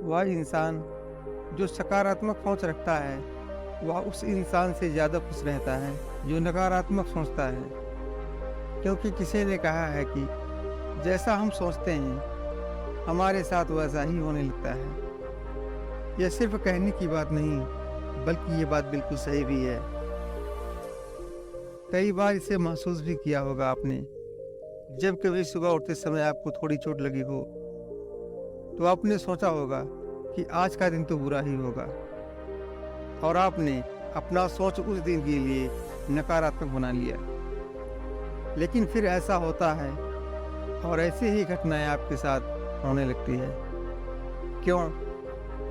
वह इंसान जो सकारात्मक सोच रखता है, वह उस इंसान से ज़्यादा खुश रहता है जो नकारात्मक सोचता है। क्योंकि किसी ने कहा है कि जैसा हम सोचते हैं, हमारे साथ वैसा ही होने लगता है। यह सिर्फ कहने की बात नहीं, बल्कि ये बात बिल्कुल सही भी है। कई बार इसे महसूस भी किया होगा आपने। जब कभी सुबह उठते समय आपको थोड़ी चोट लगी हो, तो आपने सोचा होगा कि आज का दिन तो बुरा ही होगा, और आपने अपना सोच उस दिन के लिए नकारात्मक बना लिया। लेकिन फिर ऐसा होता है और ऐसी ही घटनाएं आपके साथ होने लगती है। क्यों?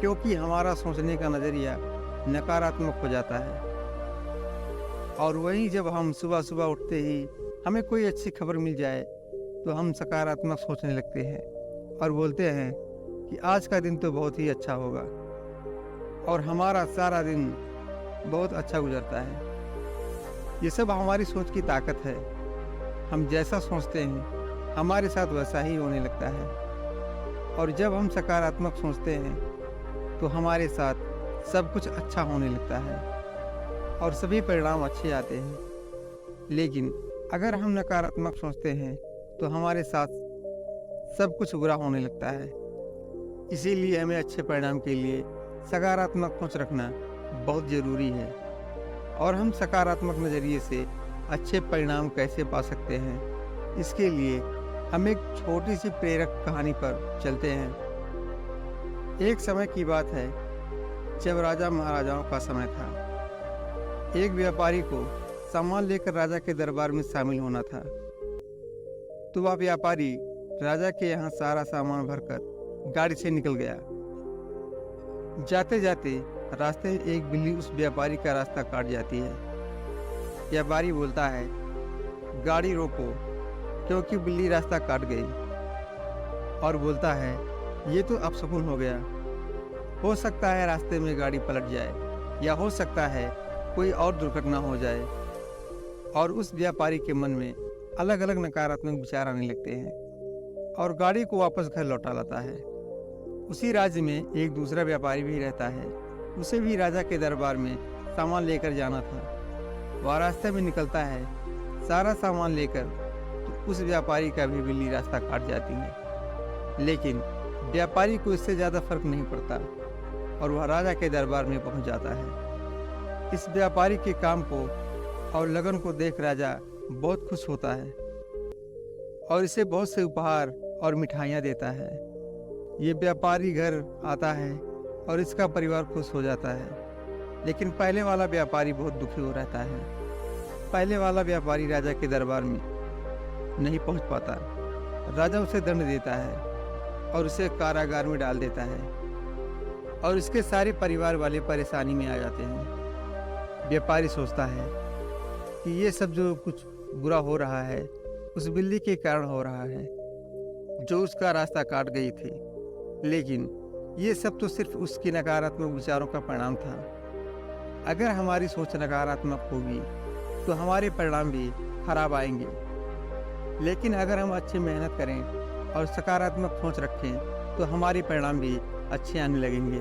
क्योंकि हमारा सोचने का नज़रिया नकारात्मक हो जाता है। और वहीं जब हम सुबह-सुबह उठते ही हमें कोई अच्छी खबर मिल जाए, तो हम सकारात्मक सोचने लगते हैं और बोलते हैं कि आज का दिन तो बहुत ही अच्छा होगा, और हमारा सारा दिन बहुत अच्छा गुजरता है। ये सब हमारी सोच की ताकत है। हम जैसा सोचते हैं, हमारे साथ वैसा ही होने लगता है। और जब हम सकारात्मक सोचते हैं, तो हमारे साथ सब कुछ अच्छा होने लगता है और सभी परिणाम अच्छे आते हैं। लेकिन अगर हम नकारात्मक सोचते हैं, तो हमारे साथ सब कुछ बुरा होने लगता है। इसीलिए हमें अच्छे परिणाम के लिए सकारात्मक सोच रखना बहुत ज़रूरी है। और हम सकारात्मक नज़रिए से अच्छे परिणाम कैसे पा सकते हैं, इसके लिए हम एक छोटी सी प्रेरक कहानी पर चलते हैं। एक समय की बात है, जब राजा महाराजाओं का समय था। एक व्यापारी को सामान लेकर राजा के दरबार में शामिल होना था। तो वह व्यापारी राजा के यहाँ सारा सामान भरकर गाड़ी से निकल गया। जाते जाते रास्ते में एक बिल्ली उस व्यापारी का रास्ता काट जाती है। व्यापारी बोलता है, गाड़ी रोको, क्योंकि बिल्ली रास्ता काट गई। और बोलता है, ये तो अपशकुन हो गया। हो सकता है रास्ते में गाड़ी पलट जाए, या हो सकता है कोई और दुर्घटना हो जाए। और उस व्यापारी के मन में अलग अलग नकारात्मक विचार आने लगते हैं और गाड़ी को वापस घर लौटा लाता है। उसी राज्य में एक दूसरा व्यापारी भी रहता है। उसे भी राजा के दरबार में सामान लेकर जाना था। वह रास्ते में निकलता है सारा सामान लेकर, तो उस व्यापारी का भी बिल्ली रास्ता काट जाती है। लेकिन व्यापारी को इससे ज़्यादा फर्क नहीं पड़ता और वह राजा के दरबार में पहुंच जाता है। इस व्यापारी के काम को और लगन को देख राजा बहुत खुश होता है और इसे बहुत से उपहार और मिठाइयाँ देता है। ये व्यापारी घर आता है और इसका परिवार खुश हो जाता है। लेकिन पहले वाला व्यापारी बहुत दुखी हो रहता है। पहले वाला व्यापारी राजा के दरबार में नहीं पहुंच पाता। राजा उसे दंड देता है और उसे कारागार में डाल देता है, और इसके सारे परिवार वाले परेशानी में आ जाते हैं। व्यापारी सोचता है कि ये सब जो कुछ बुरा हो रहा है, उस बिल्ली के कारण हो रहा है, जो उसका रास्ता काट गई थी। लेकिन ये सब तो सिर्फ उसके नकारात्मक विचारों का परिणाम था। अगर हमारी सोच नकारात्मक होगी, तो हमारे परिणाम भी खराब आएंगे। लेकिन अगर हम अच्छी मेहनत करें और सकारात्मक सोच रखें, तो हमारे परिणाम भी अच्छे आने लगेंगे।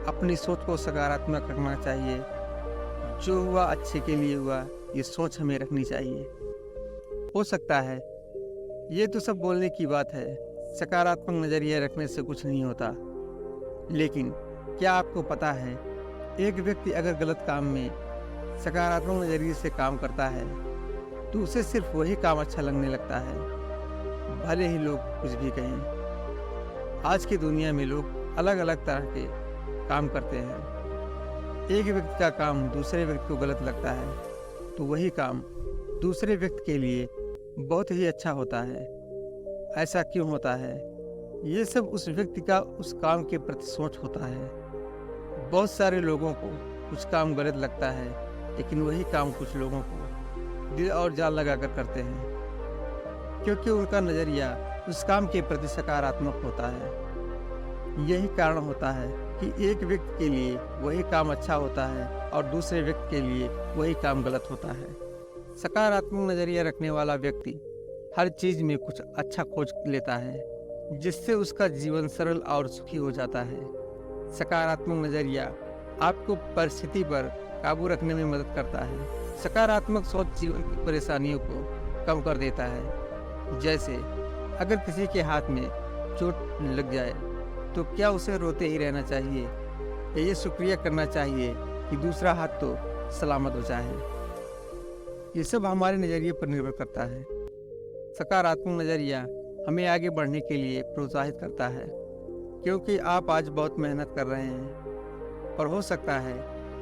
अपनी सोच को सकारात्मक रखना चाहिए। जो हुआ अच्छे के लिए हुआ, ये सोच हमें रखनी चाहिए। हो सकता है ये तो सब बोलने की बात है, सकारात्मक नज़रिया रखने से कुछ नहीं होता। लेकिन क्या आपको पता है, एक व्यक्ति अगर गलत काम में सकारात्मक नज़रिए से काम करता है, तो उसे सिर्फ वही काम अच्छा लगने लगता है, भले ही लोग कुछ भी कहें। आज की दुनिया में लोग अलग अलग तरह के काम करते हैं। एक व्यक्ति का काम दूसरे व्यक्ति को गलत लगता है, तो वही काम दूसरे व्यक्ति के लिए बहुत ही अच्छा होता है। ऐसा क्यों होता है? ये सब उस व्यक्ति का उस काम के प्रति सोच होता है। बहुत सारे लोगों को कुछ काम गलत लगता है, लेकिन वही काम कुछ लोगों को दिल और जान लगाकर करते हैं, क्योंकि उनका नज़रिया उस काम के प्रति सकारात्मक होता है। यही कारण होता है कि एक व्यक्ति के लिए वही काम अच्छा होता है और दूसरे व्यक्ति के लिए वही काम गलत होता है। सकारात्मक नज़रिया रखने वाला व्यक्ति हर चीज़ में कुछ अच्छा खोज लेता है, जिससे उसका जीवन सरल और सुखी हो जाता है। सकारात्मक नज़रिया आपको परिस्थिति पर काबू रखने में मदद करता है। सकारात्मक सोच जीवन की परेशानियों को कम कर देता है। जैसे अगर किसी के हाथ में चोट लग जाए तो क्या उसे रोते ही रहना चाहिए या ये शुक्रिया करना चाहिए कि दूसरा हाथ तो सलामत हो जाए। ये सब हमारे नज़रिए पर निर्भर करता है। सकारात्मक नज़रिया हमें आगे बढ़ने के लिए प्रोत्साहित करता है, क्योंकि आप आज बहुत मेहनत कर रहे हैं और हो सकता है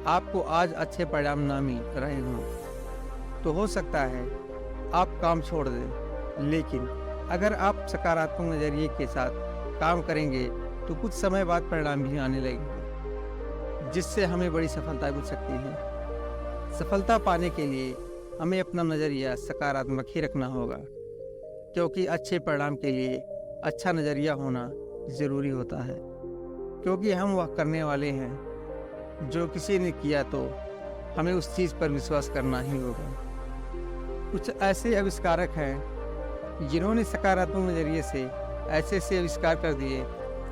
आपको आज अच्छे परिणाम ना मिल रहे हों। तो हो सकता है आप काम छोड़ दें, लेकिन अगर आप सकारात्मक नज़रिए के साथ काम करेंगे तो कुछ समय बाद परिणाम भी आने लगेंगे, जिससे हमें बड़ी सफलता मिल सकती है। सफलता पाने के लिए हमें अपना नज़रिया सकारात्मक ही रखना होगा, क्योंकि अच्छे परिणाम के लिए अच्छा नज़रिया होना ज़रूरी होता है। क्योंकि हम वह करने वाले हैं जो किसी ने किया, तो हमें उस चीज़ पर विश्वास करना ही होगा। कुछ ऐसे आविष्कारक हैं जिन्होंने सकारात्मक नज़रिए से ऐसे ऐसे आविष्कार कर दिए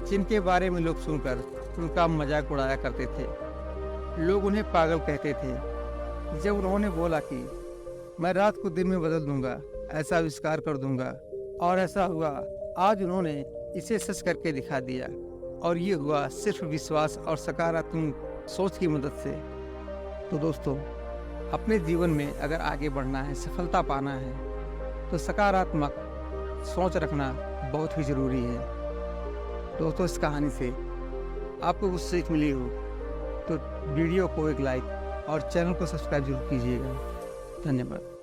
जिनके बारे में लोग सुनकर उनका मजाक उड़ाया करते थे। लोग उन्हें पागल कहते थे। जब उन्होंने बोला कि मैं रात को दिन में बदल दूंगा, ऐसा आविष्कार कर दूंगा, और ऐसा हुआ। आज उन्होंने इसे सच करके दिखा दिया, और ये हुआ सिर्फ विश्वास और सकारात्मक सोच की मदद से। तो दोस्तों, अपने जीवन में अगर आगे बढ़ना है, सफलता पाना है, तो सकारात्मक सोच रखना बहुत ही ज़रूरी है। दोस्तों, इस कहानी से आपको कुछ सीख मिली हो तो वीडियो को एक लाइक और चैनल को सब्सक्राइब जरूर कीजिएगा। धन्यवाद।